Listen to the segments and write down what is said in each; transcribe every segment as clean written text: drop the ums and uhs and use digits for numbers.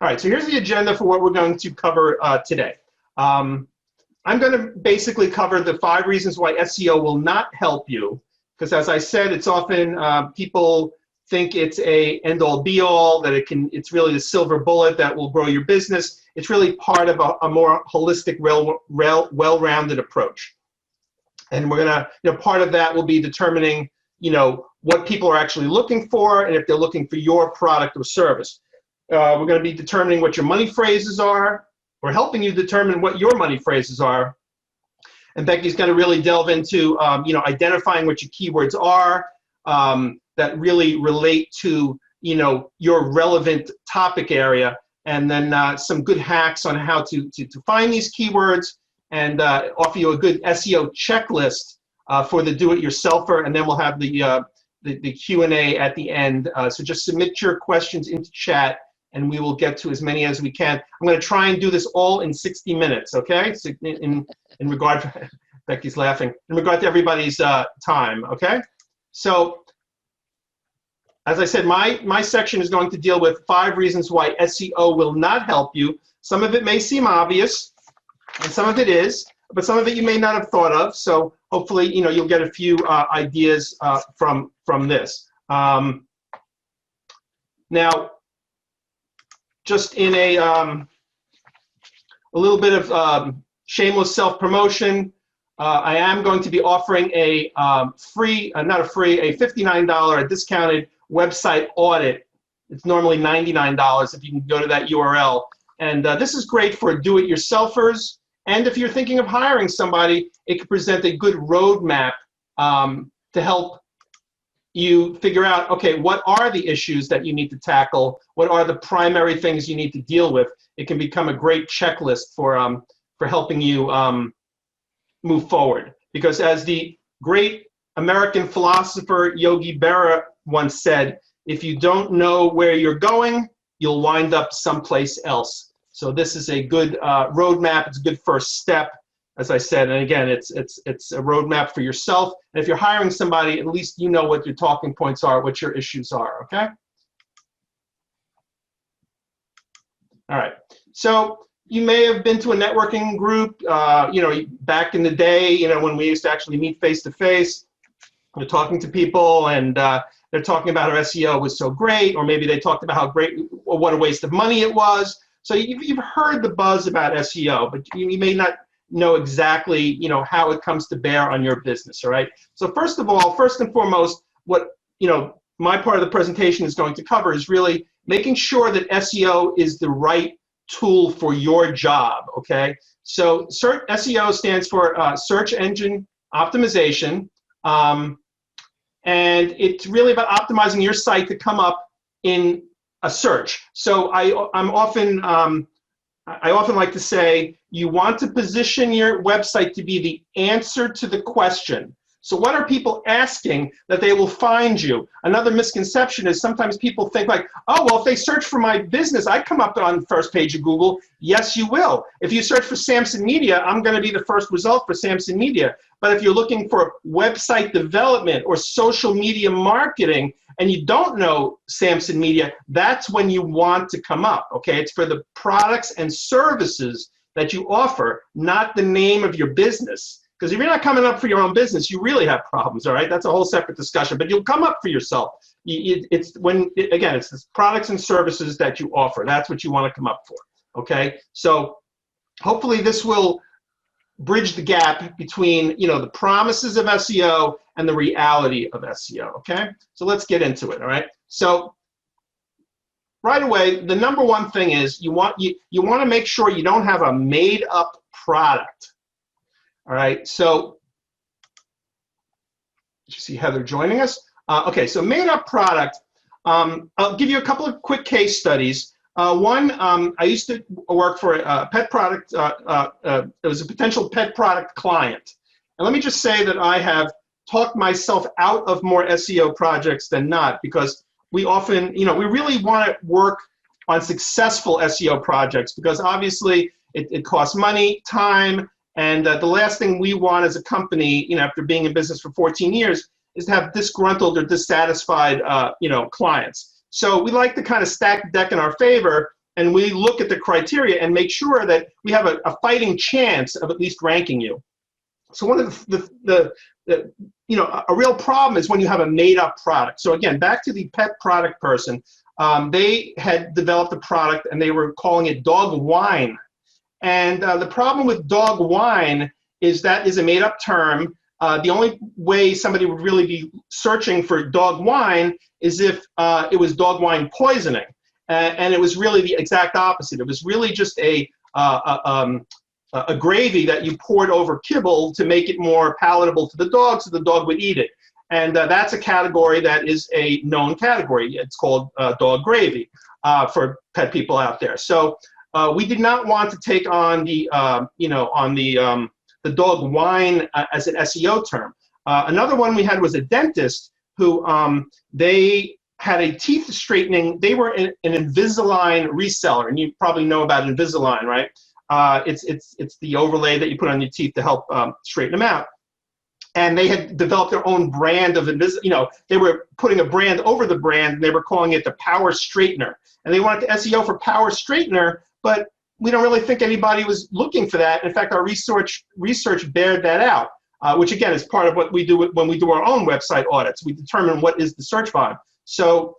All right, so here's the agenda for what we're going to cover today. I'm going to basically cover the 5 reasons why SEO will not help you, because as I said, it's often people think it's a end-all be-all, that it's really the silver bullet that will grow your business. It's really part of a more holistic, well-rounded approach. And we're going to, part of that will be determining, what people are actually looking for and if they're looking for your product or service. We're going to be determining what your money phrases are. We're helping you determine what your money phrases are. And Becky's going to really delve into, identifying what your keywords are that really relate to, your relevant topic area, and then some good hacks on how to find these keywords, and offer you a good SEO checklist for the do-it-yourselfer, and then we'll have the Q&A at the end. So just submit your questions into chat, and we will get to as many as we can. I'm going to try and do this all in 60 minutes, okay? So in regard to, Becky's laughing, in regard to everybody's time, okay? So, as I said, my section is going to deal with 5 reasons why SEO will not help you. Some of it may seem obvious, and some of it is, but some of it you may not have thought of. So hopefully, you'll get a few ideas from this. Now, just in a little bit of shameless self-promotion, I am going to be offering a free, not a free, a $59 discounted website audit. It's normally $99 if you can go to that URL. And this is great for do-it-yourselfers. And if you're thinking of hiring somebody, it could present a good roadmap to help you figure out, okay, what are the issues that you need to tackle? What are the primary things you need to deal with? It can become a great checklist for helping you move forward. Because as the great American philosopher Yogi Berra once said, if you don't know where you're going, you'll wind up someplace else. So this is a good roadmap. It's a good first step, as I said. And again, it's a roadmap for yourself. And if you're hiring somebody, at least you know what your talking points are, what your issues are, okay? All right. So you may have been to a networking group, back in the day, when we used to actually meet face-to-face. We're talking to people, and they're talking about how SEO was so great, or maybe they talked about how great, or what a waste of money it was. So you've heard the buzz about SEO, but you may not know exactly, how it comes to bear on your business, all right? So first and foremost, what, my part of the presentation is going to cover is really making sure that SEO is the right tool for your job, okay? So SEO stands for Search Engine Optimization, and it's really about optimizing your site to come up in a search. So I often like to say, you want to position your website to be the answer to the question. So what are people asking that they will find you? Another misconception is sometimes people think like, oh, well, if they search for my business, I come up on the first page of Google. Yes, you will. If you search for Samson Media, I'm going to be the first result for Samson Media. But if you're looking for website development or social media marketing and you don't know Samson Media, that's when you want to come up, okay? It's for the products and services that you offer, not the name of your business. Because if you're not coming up for your own business, you really have problems, all right? That's a whole separate discussion, but you'll come up for yourself. It's the products and services that you offer. That's what you want to come up for, okay? So hopefully this will bridge the gap between, the promises of SEO and the reality of SEO, okay? So let's get into it, all right? So right away, the number one thing is you want to make sure you don't have a made-up product. All right, so you see Heather joining us. Okay, so made-up product. I'll give you a couple of quick case studies. One, I used to work for a pet product. It was a potential pet product client. And let me just say that I have talked myself out of more SEO projects than not, because we often, we really want to work on successful SEO projects, because obviously it costs money, time, and the last thing we want as a company, after being in business for 14 years, is to have disgruntled or dissatisfied, clients. So we like to kind of stack the deck in our favor and we look at the criteria and make sure that we have a fighting chance of at least ranking you. So one of the you know, a real problem is when you have a made-up product. So again, back to the pet product person, they had developed a product and they were calling it dog wine. And the problem with dog wine is that is a made-up term. The only way somebody would really be searching for dog wine is if it was dog wine poisoning. And it was really the exact opposite. It was really just a gravy that you poured over kibble to make it more palatable to the dog so the dog would eat it. And that's a category that is a known category. It's called dog gravy for pet people out there. So we did not want to take on the, you know, on the dog wine as an SEO term. Another one we had was a dentist who they had a teeth straightening. They were an Invisalign reseller, and you probably know about Invisalign, right? It's the overlay that you put on your teeth to help straighten them out. And they had developed their own brand of you know, they were putting a brand over the brand, and they were calling it the Power Straightener. And they wanted to SEO for Power Straightener, but we don't really think anybody was looking for that. In fact, our research bared that out, which again is part of what we do when we do our own website audits. We determine what is the search volume. So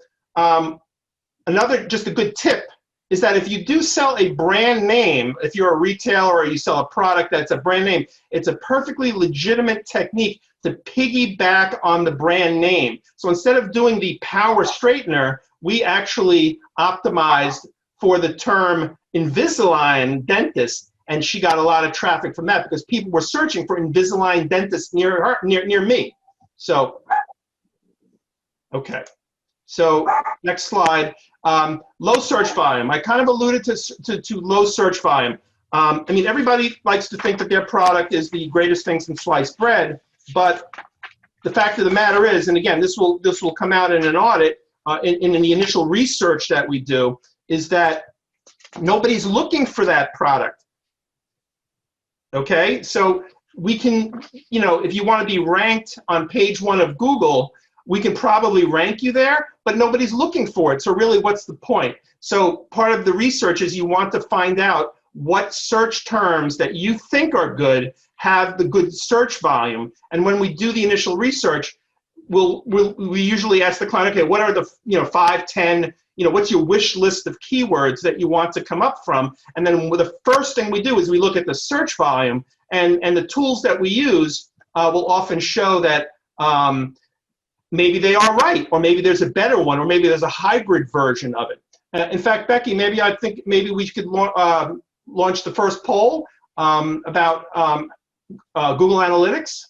another, just a good tip is that if you do sell a brand name, if you're a retailer or you sell a product that's a brand name, it's a perfectly legitimate technique to piggyback on the brand name. So instead of doing the Power Straightener, we actually optimized for the term Invisalign dentist, and she got a lot of traffic from that because people were searching for Invisalign dentist near her, near me. So, okay. So next slide. Low search volume. I kind of alluded to low search volume. I mean, everybody likes to think that their product is the greatest thing since sliced bread, but the fact of the matter is, and again, this will come out in an audit, in the initial research that we do, is that nobody's looking for that product. Okay, so we can, you know, if you want to be ranked on page 1 of Google, we can probably rank you there, but nobody's looking for it. So really, what's the point? So part of the research is you want to find out what search terms that you think are good have the good search volume. And when we do the initial research, we usually ask the client, okay, what are the 5, 10, what's your wish list of keywords that you want to come up from? And then the first thing we do is we look at the search volume, and the tools that we use will often show that maybe they are right, or maybe there's a better one, or maybe there's a hybrid version of it. In fact, Becky, I think maybe we could launch the first poll about Google Analytics.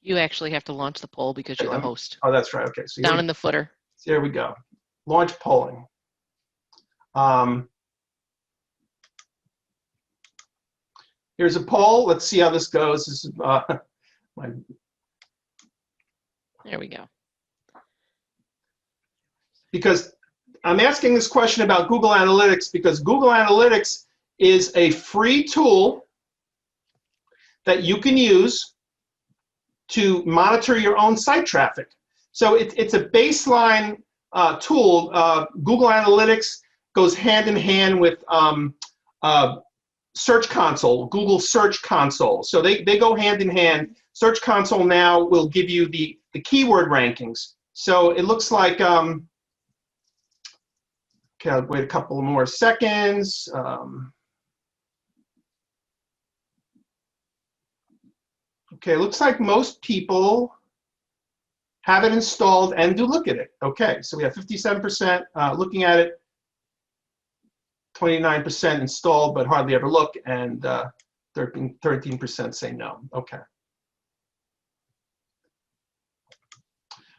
You actually have to launch the poll because you're the host. Oh, that's right. Okay. So down in the footer. So here we go. Launch polling. Here's a poll. Let's see how this goes. This is There we go. Because I'm asking this question about Google Analytics because Google Analytics is a free tool that you can use to monitor your own site traffic. So it's a baseline tool. Google Analytics goes hand in hand with Search Console, Google Search Console. So they go hand in hand. Search Console now will give you the keyword rankings. So it looks like, okay, I'll wait a couple more seconds. Okay, looks like most people have it installed and do look at it. Okay, so we have 57% looking at it, 29% installed but hardly ever look, and 13% say no. Okay.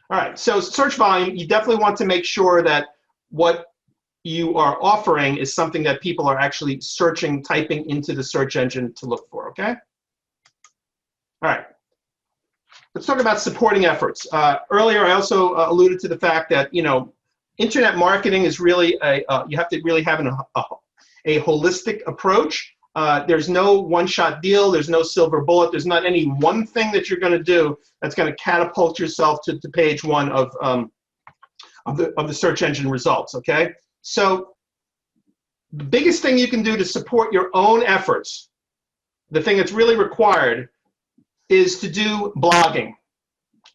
All right, so search volume, you definitely want to make sure that what you are offering is something that people are actually searching, typing into the search engine to look for, okay? All right, let's talk about supporting efforts. Earlier, I also alluded to the fact that, internet marketing is really you have to really have a holistic approach. There's no one-shot deal. There's no silver bullet. There's not any one thing that you're going to do that's going to catapult yourself to page 1 of the search engine results. Okay, so the biggest thing you can do to support your own efforts, the thing that's really required, is to do blogging.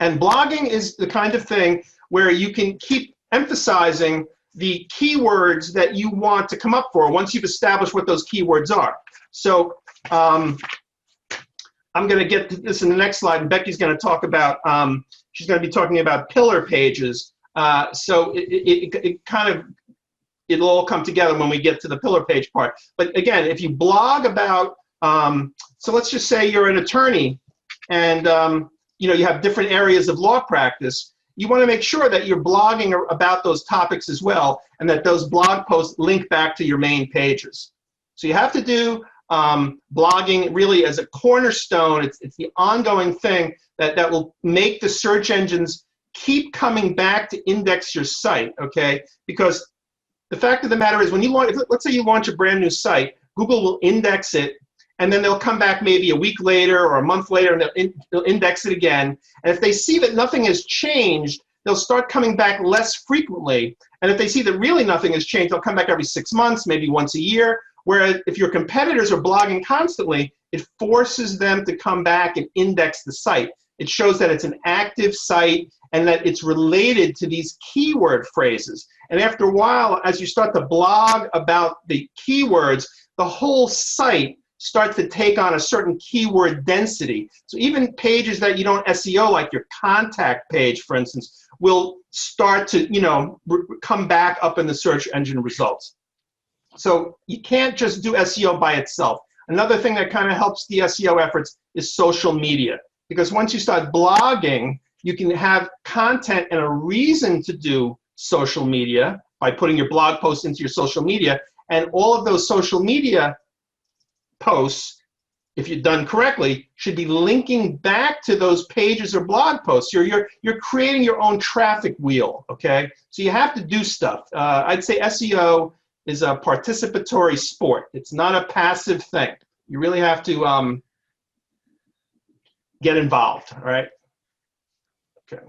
And blogging is the kind of thing where you can keep emphasizing the keywords that you want to come up for once you've established what those keywords are. So I'm going to get to this in the next slide, and Becky's going to talk about, she's going to be talking about pillar pages. So it kind of, it'll all come together when we get to the pillar page part. But again, if you blog about, so let's just say you're an attorney and you know, you have different areas of law practice, you want to make sure that you're blogging about those topics as well, and that those blog posts link back to your main pages. So you have to do blogging really as a cornerstone. It's the ongoing thing that will make the search engines keep coming back to index your site, okay? Because the fact of the matter is, when you launch, let's say you launch a brand new site, Google will index it, and then they'll come back maybe a week later or a month later, and they'll index it again. And if they see that nothing has changed, they'll start coming back less frequently. And if they see that really nothing has changed, they'll come back every 6 months, maybe once a year. Whereas if your competitors are blogging constantly, it forces them to come back and index the site. It shows that it's an active site and that it's related to these keyword phrases. And after a while, as you start to blog about the keywords, the whole site starts to take on a certain keyword density. So even pages that you don't SEO, like your contact page, for instance, will start to, you know, come back up in the search engine results. So you can't just do SEO by itself. Another thing that kind of helps the SEO efforts is social media. Because once you start blogging, you can have content and a reason to do social media by putting your blog posts into your social media. And all of those social media posts, if you're done correctly, should be linking back to those pages or blog posts. You're creating your own traffic wheel, okay? So you have to do stuff. I'd say SEO is a participatory sport. It's not a passive thing. You really have to get involved, all right? Okay.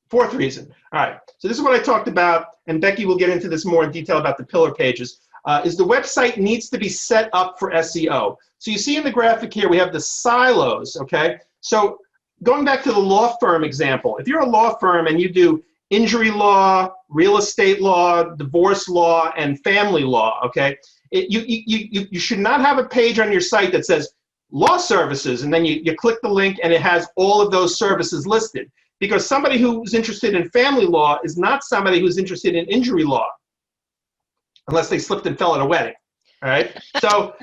Fourth reason, all right. So this is what I talked about, and Becky will get into this more in detail about the pillar pages, is the website needs to be set up for SEO. So you see in the graphic here, we have the silos, okay? So going back to the law firm example, if you're a law firm and you do injury law, real estate law, divorce law, and family law, okay? You should not have a page on your site that says law services, and then you click the link and it has all of those services listed. Because somebody who's interested in family law is not somebody who's interested in injury law, unless they slipped and fell at a wedding, all right? So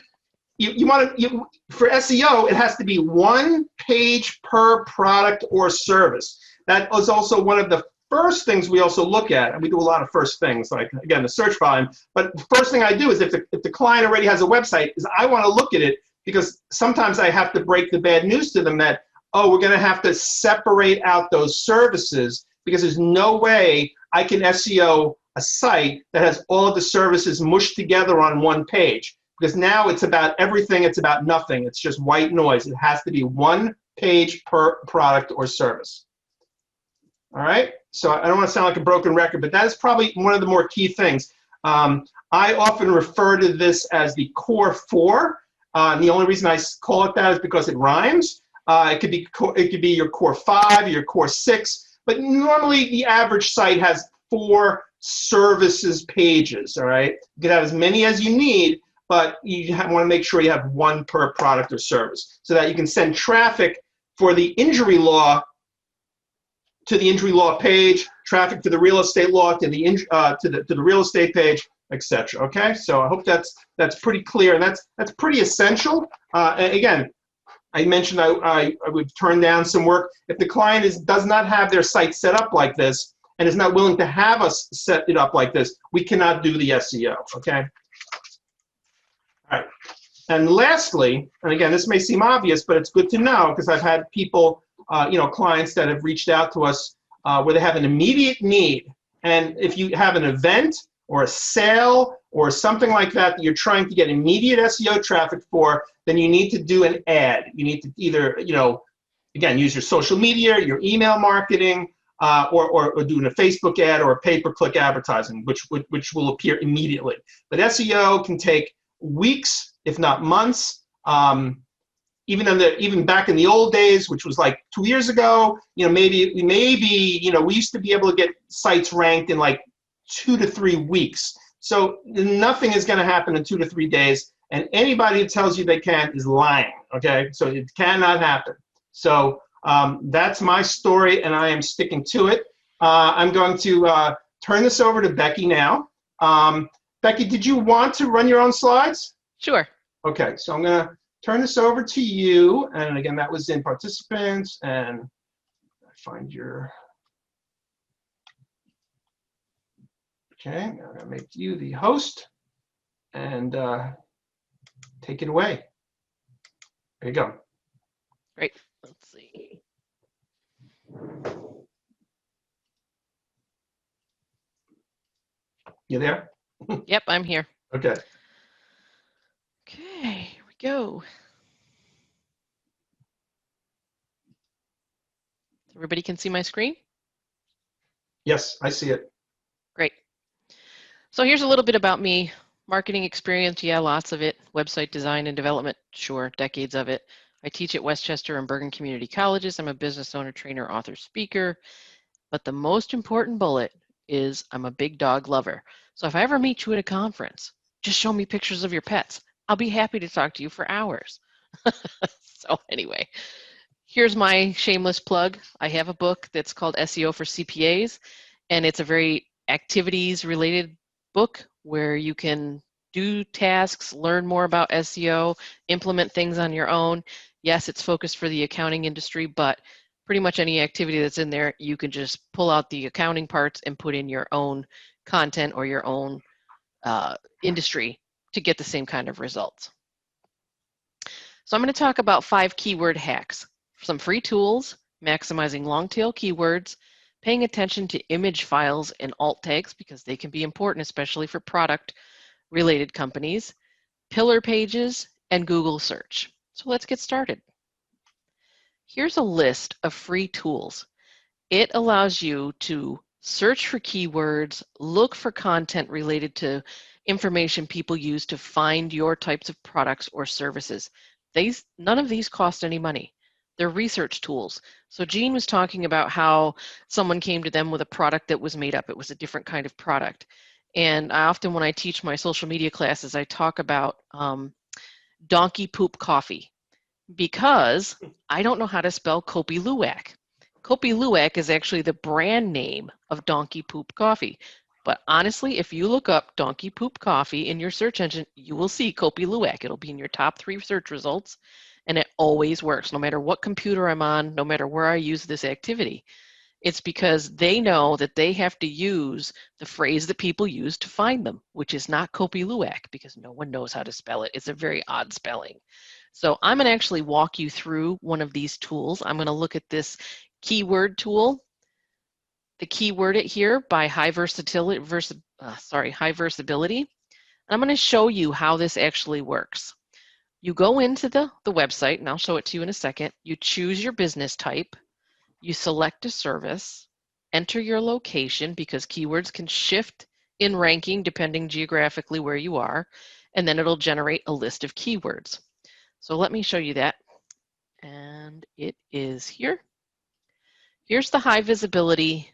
for SEO, it has to be one page per product or service. That is also one of the first things we also look at, and we do a lot of first things, like, again, the search volume. But the first thing I do is if the client already has a website, is I want to look at it, because sometimes I have to break the bad news to them that, oh, we're going to have to separate out those services, because there's no way I can SEO a site that has all of the services mushed together on one page. Because now it's about everything, it's about nothing. It's just white noise. It has to be one page per product or service. All right? So I don't want to sound like a broken record, but that is probably one of the more key things. I often refer to this as the core four. And the only reason I call it that is because it rhymes. It could be your core 5 or your core 6, but normally the average site has 4 services pages, all right? You can have as many as you need, but you want to make sure you have one per product or service, so that you can send traffic for the injury law to the injury law page, traffic to the real estate law to the real estate page, etc. Okay, so I hope that's pretty clear, and that's pretty essential. And again, I mentioned I would turn down some work if the client does not have their site set up like this and is not willing to have us set it up like this. We cannot do the SEO. Okay. All right. And lastly, and again, this may seem obvious, but it's good to know, because I've had people, clients that have reached out to us where they have an immediate need. And if you have an event or a sale or something like that that you're trying to get immediate SEO traffic for, then you need to do an ad. You need to either, again, use your social media, your email marketing, or doing a Facebook ad or a pay-per-click advertising, which will appear immediately. But SEO can take weeks, if not months. Even back in the old days, which was like 2 years ago, maybe we used to be able to get sites ranked in like 2 to 3 weeks. So nothing is going to happen in 2 to 3 days, and anybody who tells you they can is lying. Okay, so it cannot happen. So that's my story, and I am sticking to it. I'm going to turn this over to Becky now. Becky, did you want to run your own slides? Sure. Okay, so I'm going to turn this over to you. And again, that was in participants, and I find your, okay, I'm going to make you the host and take it away. There you go. Great. Let's see. You there? Yep, I'm here. Okay. Okay, here we go. Everybody can see my screen? Yes, I see it. Great. So here's a little bit about me. Marketing experience, yeah, lots of it. Website design and development, sure, decades of it. I teach at Westchester and Bergen Community Colleges. I'm a business owner, trainer, author, speaker. But the most important bullet is I'm a big dog lover. So if I ever meet you at a conference, just show me pictures of your pets. I'll be happy to talk to you for hours. So anyway, here's my shameless plug. I have a book that's called SEO for CPAs, and it's a very activities related book where you can do tasks, learn more about SEO, implement things on your own. Yes, it's focused for the accounting industry, but pretty much any activity that's in there, you can just pull out the accounting parts and put in your own content or your own industry to get the same kind of results. So I'm going to talk about 5 keyword hacks, some free tools, maximizing long tail keywords, paying attention to image files and alt tags because they can be important, especially for product related companies, pillar pages, and Google search. So let's get started. Here's a list of free tools. It allows you to search for keywords, look for content related to information people use to find your types of products or services. None of these cost any money. They're research tools. So Jean was talking about how someone came to them with a product that was made up. It was a different kind of product. And I often, when I teach my social media classes, I talk about donkey poop coffee because I don't know how to spell Kopi Luwak. Kopi Luwak is actually the brand name of donkey poop coffee. But honestly, if you look up donkey poop coffee in your search engine, you will see Kopi Luwak. It'll be in your top 3 search results, and it always works, no matter what computer I'm on, no matter where I use this activity. It's because they know that they have to use the phrase that people use to find them, which is not Kopi Luwak, because no one knows how to spell it. It's a very odd spelling. So I'm going to actually walk you through one of these tools. I'm going to look at this keyword tool, the keyword it here by high versatility. And I'm going to show you how this actually works. You go into the website, and I'll show it to you in a second. You choose your business type. You select a service, enter your location because keywords can shift in ranking depending geographically where you are, and then it'll generate a list of keywords. So let me show you that. And it is here. Here's the high visibility.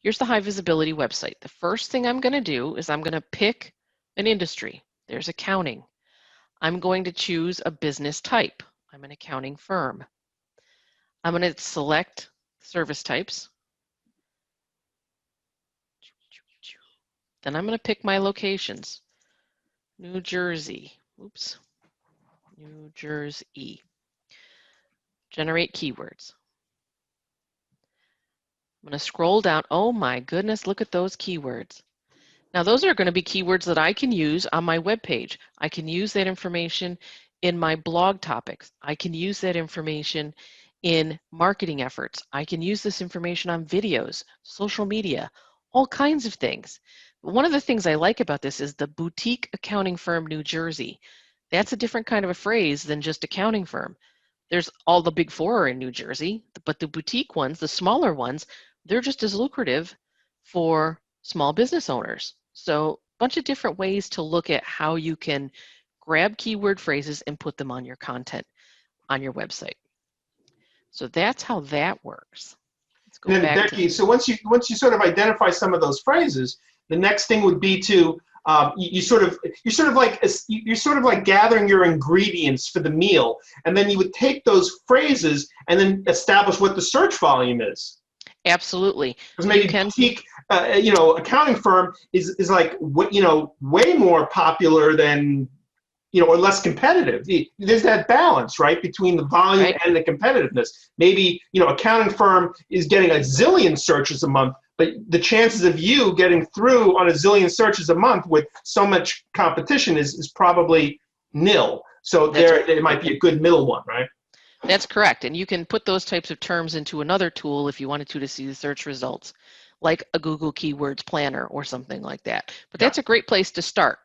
Here's the high visibility website. The first thing I'm going to do is I'm going to pick an industry. There's accounting. I'm going to choose a business type. I'm an accounting firm. I'm going to select service types. Then I'm going to pick my locations. New Jersey. Oops. New Jersey. Generate keywords. I'm going to scroll down. Oh my goodness, look at those keywords. Now those are going to be keywords that I can use on my web page. I can use that information in my blog topics. I can use that information in marketing efforts. I can use this information on videos, social media, all kinds of things. One of the things I like about this is the boutique accounting firm New Jersey. That's a different kind of a phrase than just accounting firm. There's all the big four are in New Jersey, but the boutique ones, the smaller ones, they're just as lucrative for small business owners. So a bunch of different ways to look at how you can grab keyword phrases and put them on your content on your website. So that's how that works. Let's go And then back Becky, to, so once you sort of identify some of those phrases, the next thing would be to you're sort of like gathering your ingredients for the meal, and then you would take those phrases and then establish what the search volume is. absolutely. Because maybe boutique, accounting firm is like way more popular than or less competitive. There's that balance, right, between the volume Right. and the competitiveness. Maybe, accounting firm is getting a zillion searches a month, but the chances of you getting through on a zillion searches a month with so much competition is probably nil. So it might be a good middle one, right? That's correct. And you can put those types of terms into another tool if you wanted to see the search results, like a Google Keywords Planner or something like that. But that's a great place to start.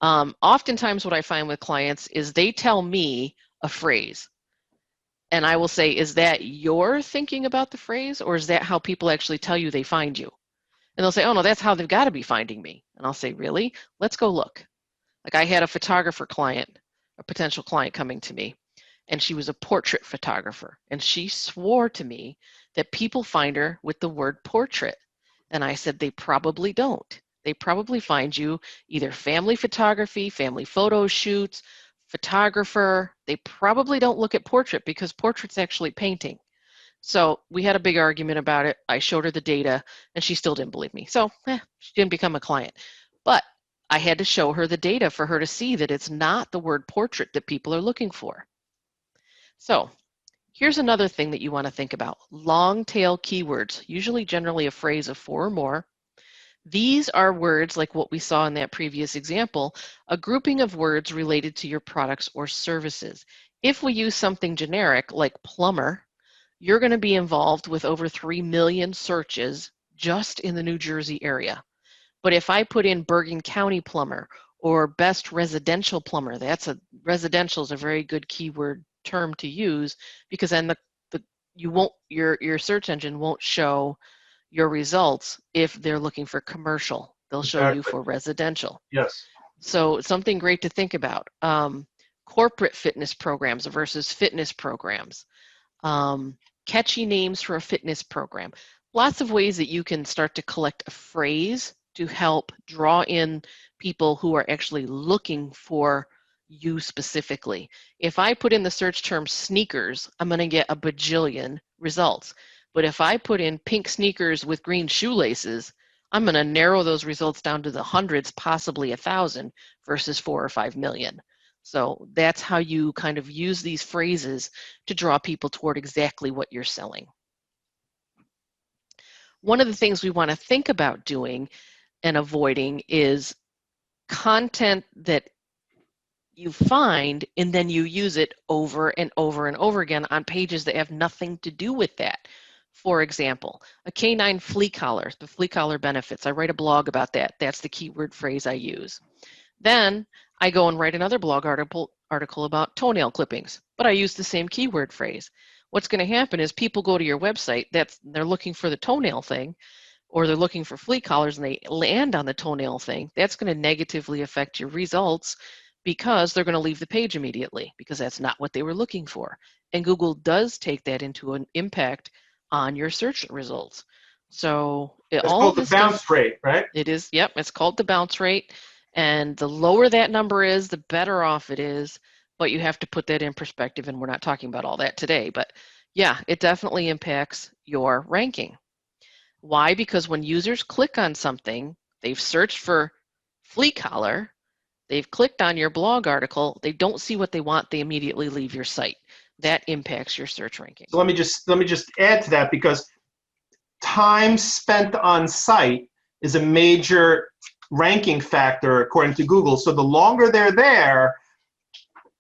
Oftentimes what I find with clients is they tell me a phrase. And I will say, is that your thinking about the phrase, or is that how people actually tell you they find you? And they'll say, oh no, that's how they've got to be finding me. And I'll say, really? Let's go look. Like I had a photographer client, a potential client coming to me, and she was a portrait photographer. And she swore to me that people find her with the word portrait. And I said, they probably don't. They probably find you either family photography, family photo shoots, photographer. They probably don't look at portrait because portrait's actually painting. So we had a big argument about it. I showed her the data and she still didn't believe me. So she didn't become a client. But I had to show her the data for her to see that it's not the word portrait that people are looking for. So here's another thing that you want to think about. Long tail keywords, usually generally a phrase of 4 or more. These are words like what we saw in that previous example, a grouping of words related to your products or services. If we use something generic like plumber, you're going to be involved with over 3 million searches just in the New Jersey area. But if I put in Bergen County plumber or best residential plumber, residential is a very good keyword term to use, because then your search engine won't show your results if they're looking for commercial. They'll show you for residential. Yes. So something great to think about. Corporate fitness programs versus fitness programs. Catchy names for a fitness program. Lots of ways that you can start to collect a phrase to help draw in people who are actually looking for you specifically. If I put in the search term sneakers, I'm going to get a bajillion results. But if I put in pink sneakers with green shoelaces, I'm going to narrow those results down to the hundreds, possibly 1,000 versus 4 or 5 million. So that's how you kind of use these phrases to draw people toward exactly what you're selling. One of the things we want to think about doing and avoiding is content that you find and then you use it over and over and over again on pages that have nothing to do with that. For example, a canine flea collar, the flea collar benefits. I write a blog about that. That's the keyword phrase I use. Then I go and write another blog article about toenail clippings, but I use the same keyword phrase. What's going to happen is people go to your website, they're looking for the toenail thing, or they're looking for flea collars and they land on the toenail thing. That's going to negatively affect your results because they're going to leave the page immediately because that's not what they were looking for. And Google does take that into an impact on your search results. So it's called the bounce rate, right? It is, yep, it's called the bounce rate. And the lower that number is, the better off it is. But you have to put that in perspective, and we're not talking about all that today. But yeah, it definitely impacts your ranking. Why? Because when users click on something, they've searched for flea collar, they've clicked on your blog article, they don't see what they want, they immediately leave your site. That impacts your search ranking. So let me just add to that, because time spent on site is a major ranking factor according to Google. So the longer they're there,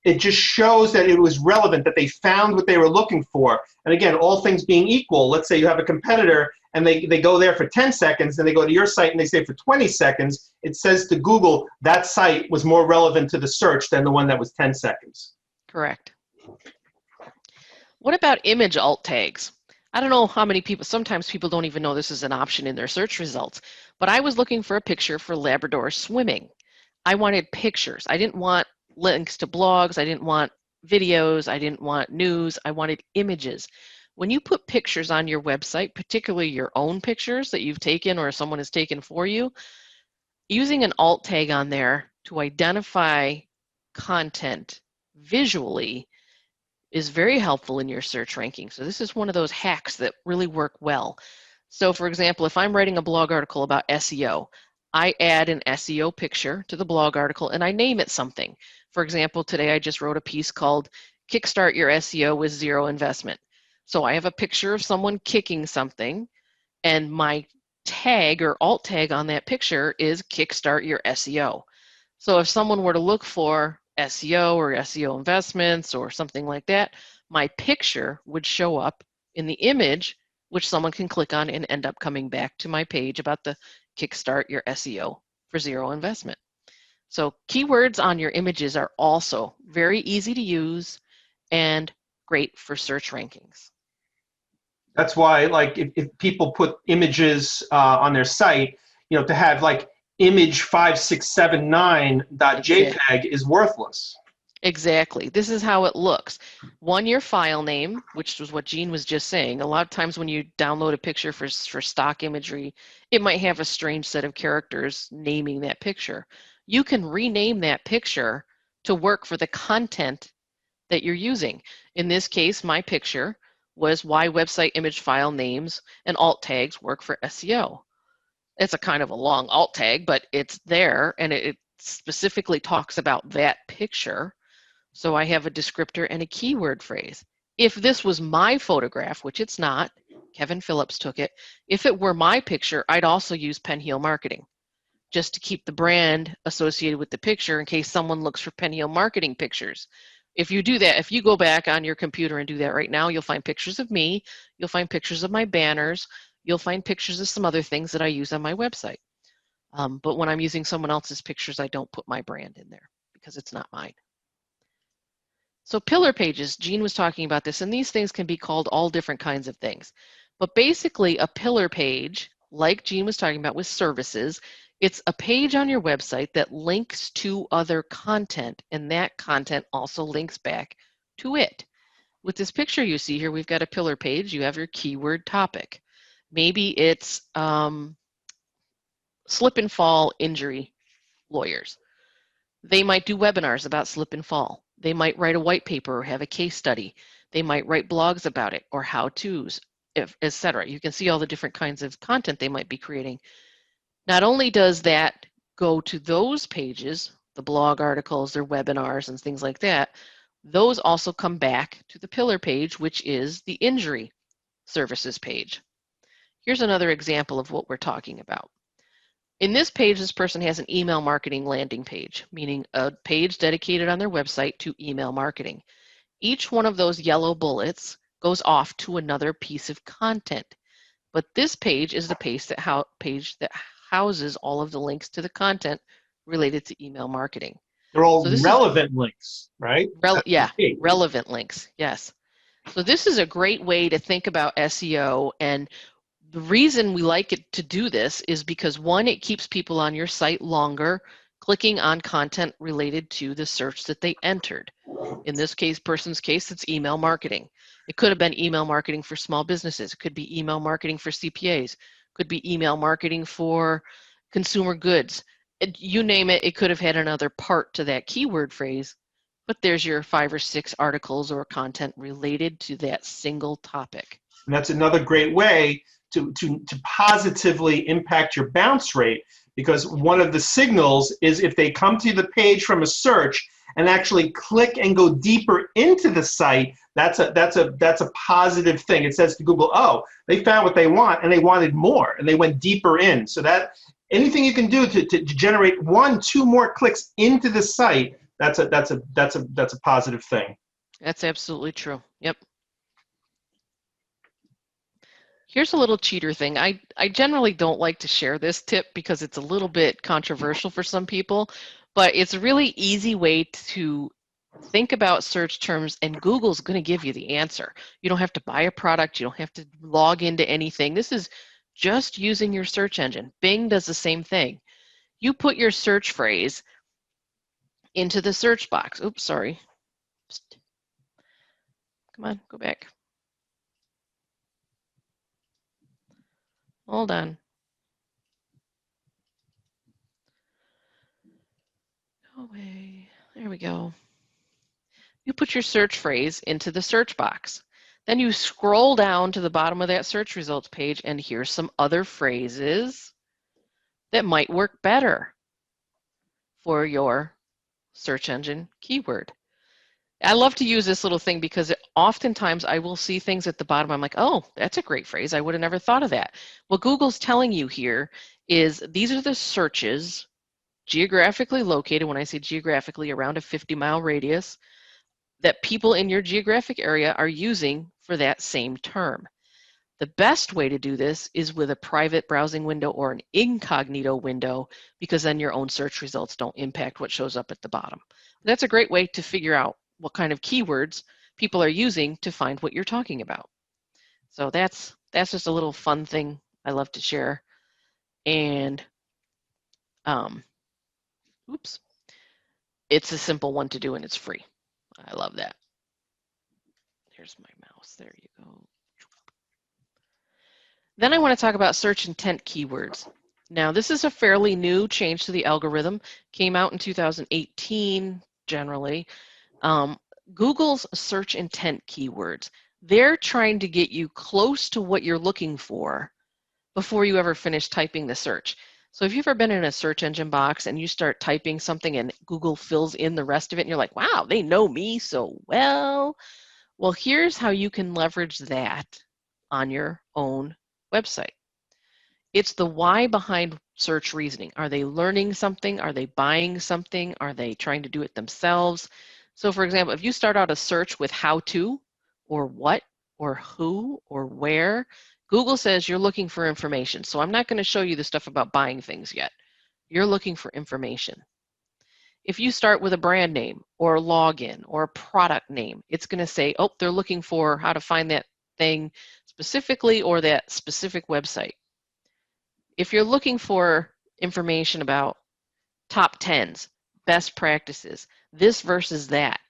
it just shows that it was relevant, that they found what they were looking for. And again, all things being equal, let's say you have a competitor and they go there for 10 seconds and they go to your site and they stay for 20 seconds, it says to Google that site was more relevant to the search than the one that was 10 seconds. Correct. What about image alt tags? I don't know how many people, sometimes people don't even know this is an option in their search results, but I was looking for a picture for Labrador swimming. I wanted pictures. I didn't want links to blogs. I didn't want videos. I didn't want news. I wanted images. When you put pictures on your website, particularly your own pictures that you've taken or someone has taken for you, using an alt tag on there to identify content visually is very helpful in your search ranking. So this is one of those hacks that really work well. So for example, if I'm writing a blog article about SEO, I add an SEO picture to the blog article and I name it something. For example, today I just wrote a piece called Kickstart Your SEO with Zero Investment. So I have a picture of someone kicking something, and my tag or alt tag on that picture is Kickstart Your SEO. So if someone were to look for SEO or SEO investments or something like that, my picture would show up in the image, which someone can click on and end up coming back to my page about the Kickstart Your SEO for Zero Investment. So keywords on your images are also very easy to use and great for search rankings. That's why, like, if people put images on their site, you know, to have like image5679.jpg is worthless. Exactly. This is how it looks. One, your file name, which was what Jean was just saying. A lot of times when you download a picture for stock imagery, it might have a strange set of characters naming that picture. You can rename that picture to work for the content that you're using. In this case, my picture was why website image file names and alt tags work for SEO. It's a kind of a long alt tag, but it's there and it specifically talks about that picture. So I have a descriptor and a keyword phrase. If this was my photograph, which it's not, Kevin Phillips took it, if it were my picture, I'd also use Pen Heel Marketing just to keep the brand associated with the picture in case someone looks for Pen Heel Marketing pictures. If you do that, if you go back on your computer and do that right now, you'll find pictures of me, you'll find pictures of my banners, you'll find pictures of some other things that I use on my website. But when I'm using someone else's pictures, I don't put my brand in there because it's not mine. So pillar pages, Jean was talking about this, and these things can be called all different kinds of things. But basically a pillar page, like Jean was talking about with services, it's a page on your website that links to other content, and that content also links back to it. With this picture you see here, we've got a pillar page. You have your keyword topic. Maybe it's slip and fall injury lawyers. They might do webinars about slip and fall. They might write a white paper or have a case study. They might write blogs about it or how-tos, etc. You can see all the different kinds of content they might be creating. Not only does that go to those pages, the blog articles, their webinars, and things like that, those also come back to the pillar page, which is the injury services page. Here's another example of what we're talking about. In this page, this person has an email marketing landing page, meaning a page dedicated on their website to email marketing. Each one of those yellow bullets goes off to another piece of content. But this page is the page that houses all of the links to the content related to email marketing. They're all So this relevant links, right? Relevant links, yes. So this is a great way to think about SEO, and the reason we like it to do this is because, one, it keeps people on your site longer, clicking on content related to the search that they entered. In this person's case, it's email marketing. It could have been email marketing for small businesses. It could be email marketing for CPAs. It could be email marketing for consumer goods. You name it, it could have had another part to that keyword phrase, but there's your 5 or 6 articles or content related to that single topic. And that's another great way to positively impact your bounce rate, because one of the signals is if they come to the page from a search and actually click and go deeper into the site, that's a positive thing. It says to Google, oh, they found what they want and they wanted more and they went deeper in. So that anything you can do to generate 1, 2 more clicks into the site, that's a positive thing. That's absolutely true. Yep. Here's a little cheater thing. I generally don't like to share this tip because it's a little bit controversial for some people, but it's a really easy way to Think about search terms, and Google's going to give you the answer. You don't have to buy a product. You don't have to log into anything. This is just using your search engine. Bing does the same thing. You put your search phrase into the search box. Oops, sorry. Psst. Come on, go back. Hold on. Go away. There we go. You put your search phrase into the search box. Then you scroll down to the bottom of that search results page, and here's some other phrases that might work better for your search engine keyword. I love to use this little thing because oftentimes I will see things at the bottom. I'm like, oh, that's a great phrase. I would have never thought of that. What Google's telling you here is these are the searches geographically located, when I say geographically, around a 50-mile radius, that people in your geographic area are using for that same term. The best way to do this is with a private browsing window or an incognito window, because then your own search results don't impact what shows up at the bottom. That's a great way to figure out what kind of keywords people are using to find what you're talking about. So that's just a little fun thing I love to share. And oops, it's a simple one to do, and it's free. I love that. Here's my mouse. There you go. Then I want to talk about search intent keywords. Now, this is a fairly new change to the algorithm. Came out in 2018, generally. Google's search intent keywords. They're trying to get you close to what you're looking for before you ever finish typing the search. So if you've ever been in a search engine box and you start typing something and Google fills in the rest of it, and you're like, wow, they know me so well. Well, here's how you can leverage that on your own website. It's the why behind search reasoning. Are they learning something? Are they buying something? Are they trying to do it themselves? So for example, if you start out a search with how to, or what, or who, or where, Google says you're looking for information. So I'm not going to show you the stuff about buying things yet. You're looking for information. If you start with a brand name or a login or a product name, it's going to say, oh, they're looking for how to find that thing specifically or that specific website. If you're looking for information about top 10s, best practices, this versus that,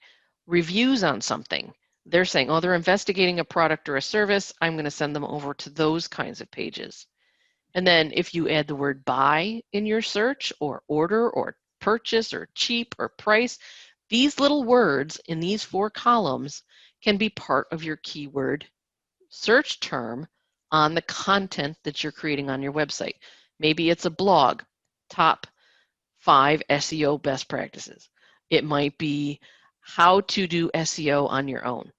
reviews on something, they're saying, oh, they're investigating a product or a service, I'm going to send them over to those kinds of pages. And then if you add the word buy in your search, or order, or purchase, or cheap, or price, these little words in these 4 columns can be part of your keyword search term on the content that you're creating on your website. Maybe it's a blog, top 5 SEO best practices. It might be how to do SEO on your own.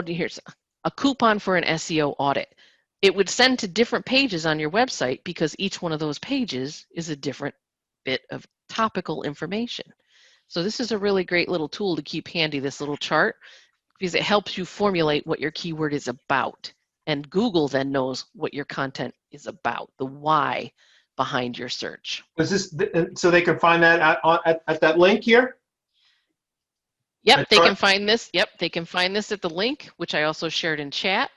Here's a coupon for an SEO audit. It would send to different pages on your website because each one of those pages is a different bit of topical information. So this is a really great little tool to keep handy, this little chart, because it helps you formulate what your keyword is about. And Google then knows what your content is about, the why behind your search. Is this so they can find that at that link here? Yep, they can find this. Yep, they can find this at the link, which I also shared in chat.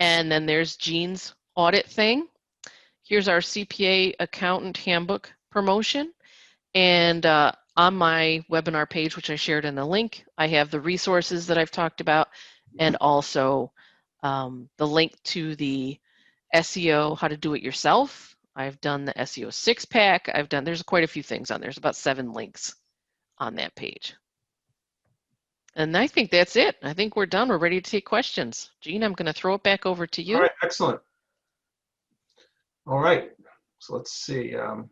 And then there's Jean's audit thing. Here's our CPA accountant handbook promotion. And on my webinar page, which I shared in the link, I have the resources that I've talked about, and also the link to the SEO, how to do it yourself. I've done the SEO 6-pack. There's quite a few things on there. There's about 7 links on that page. And I think that's it. I think we're done. We're ready to take questions. Jean, I'm going to throw it back over to you. All right, excellent. All right, so let's see. Okay,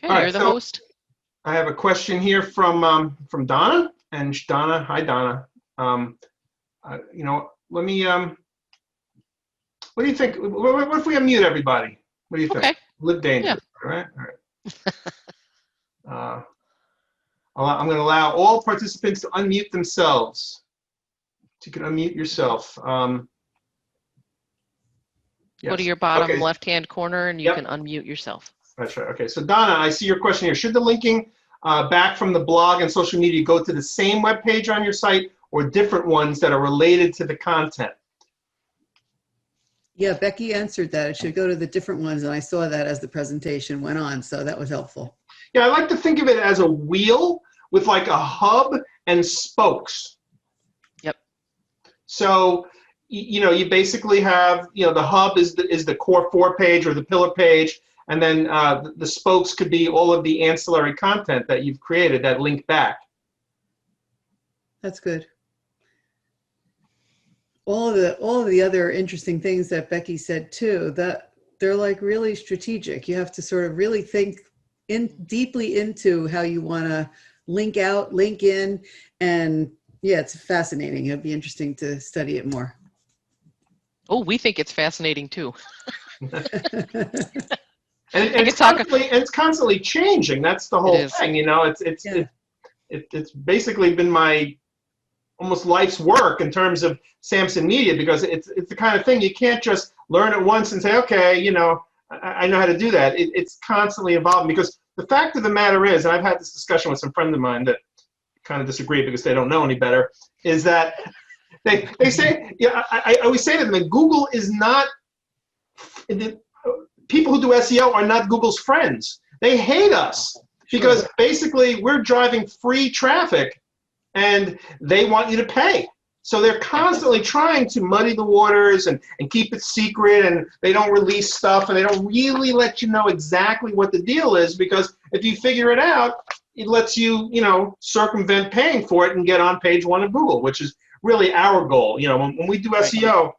right, you're the host. I have a question here from Donna. And Donna, hi Donna. You know, let me. What do you think? What if we unmute everybody? What do you think? Okay. Live dangerous. Yeah. All right. All right. I'm going to allow all participants to unmute themselves. So you can unmute yourself. Yes. Go to your bottom left-hand corner and you can unmute yourself. That's right. Okay. So Donna, I see your question here. Should the linking back from the blog and social media go to the same web page on your site or different ones that are related to the content? Yeah, Becky answered that. It should go to the different ones, and I saw that as the presentation went on, so that was helpful. Yeah, I like to think of it as a wheel with like a hub and spokes. Yep. So, you basically have, the hub is the core 4 page or the pillar page, and then the spokes could be all of the ancillary content that you've created that link back. That's good. All of the other interesting things that Becky said too, that they're like really strategic. You have to sort of really think deeply into how you want to link out, link in, and yeah, it's fascinating. It'd be interesting to study it more. Oh, we think it's fascinating too. And it's constantly changing. That's the whole thing, It's basically been my almost life's work in terms of Samson Media, because it's the kind of thing you can't just learn it once and say, okay, I know how to do that. It's constantly evolving, because the fact of the matter is, and I've had this discussion with some friends of mine that kind of disagree because they don't know any better, is that they say, I always say to them that Google is not, people who do SEO are not Google's friends. They hate us because basically we're driving free traffic and they want you to pay. So they're constantly trying to muddy the waters and keep it secret, and they don't release stuff, and they don't really let you know exactly what the deal is, because if you figure it out, it lets you, circumvent paying for it and get on page 1 of Google, which is really our goal. When we do SEO,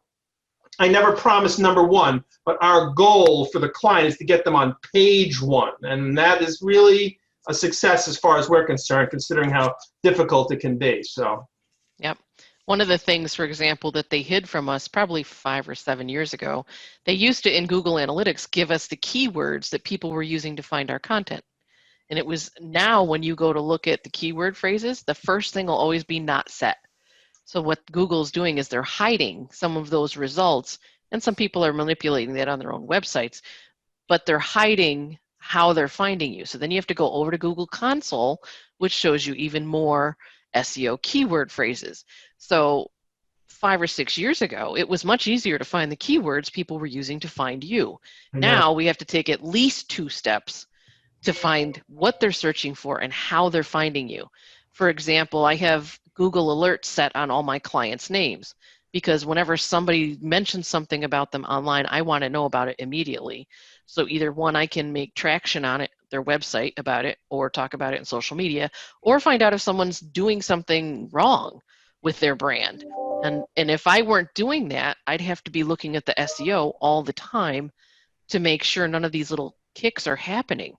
I never promise number 1, but our goal for the client is to get them on page 1, and that is really a success as far as we're concerned, considering how difficult it can be. So, yep. One of the things, for example, that they hid from us probably 5 or 7 years ago, they used to, in Google Analytics, give us the keywords that people were using to find our content. And it was now when you go to look at the keyword phrases, the first thing will always be not set. So what Google's doing is they're hiding some of those results, and some people are manipulating that on their own websites, but they're hiding how they're finding you. So then you have to go over to Google Console, which shows you even more SEO keyword phrases. So 5 or 6 years ago, it was much easier to find the keywords people were using to find you. Now we have to take at least 2 steps to find what they're searching for and how they're finding you. For example, I have Google Alerts set on all my clients' names, because whenever somebody mentions something about them online, I want to know about it immediately. So either one, I can make traction on it, their website about it, or talk about it in social media, or find out if someone's doing something wrong with their brand. And if I weren't doing that, I'd have to be looking at the SEO all the time to make sure none of these little kicks are happening.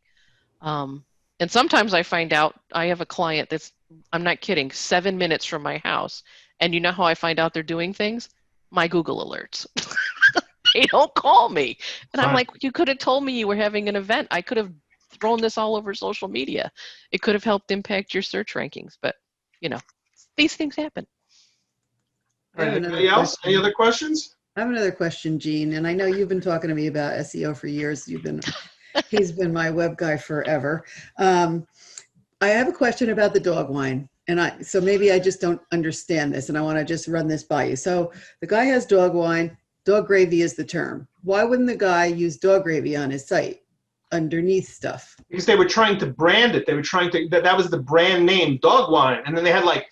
And sometimes I find out I have a client that's, I'm not kidding, 7 minutes from my house. And you know how I find out they're doing things? My Google alerts. They don't call me. And I'm like, you could have told me you were having an event. I could have thrown this all over social media. It could have helped impact your search rankings. But, these things happen. Anybody else? Any other questions? I have another question, Gene. And I know you've been talking to me about SEO for years. He's been my web guy forever. I have a question about the dog wine. And so maybe I just don't understand this, and I want to just run this by you. So the guy has dog wine, dog gravy is the term. Why wouldn't the guy use dog gravy on his site underneath stuff? Because they were trying to brand it. They were trying to, that was the brand name, dog wine. And then they had like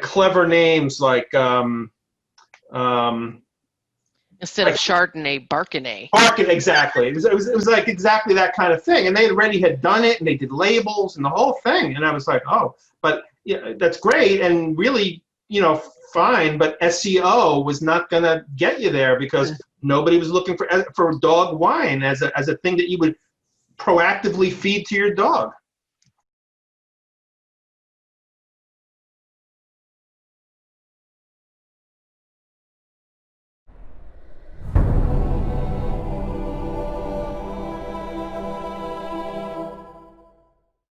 clever names like, instead of Chardonnay, Barcanet. Barcanet, exactly. It was like exactly that kind of thing. And they already had done it, and they did labels and the whole thing. And I was like, oh, but that's great and really, fine. But SEO was not going to get you there, because nobody was looking for dog wine as a thing that you would proactively feed to your dog.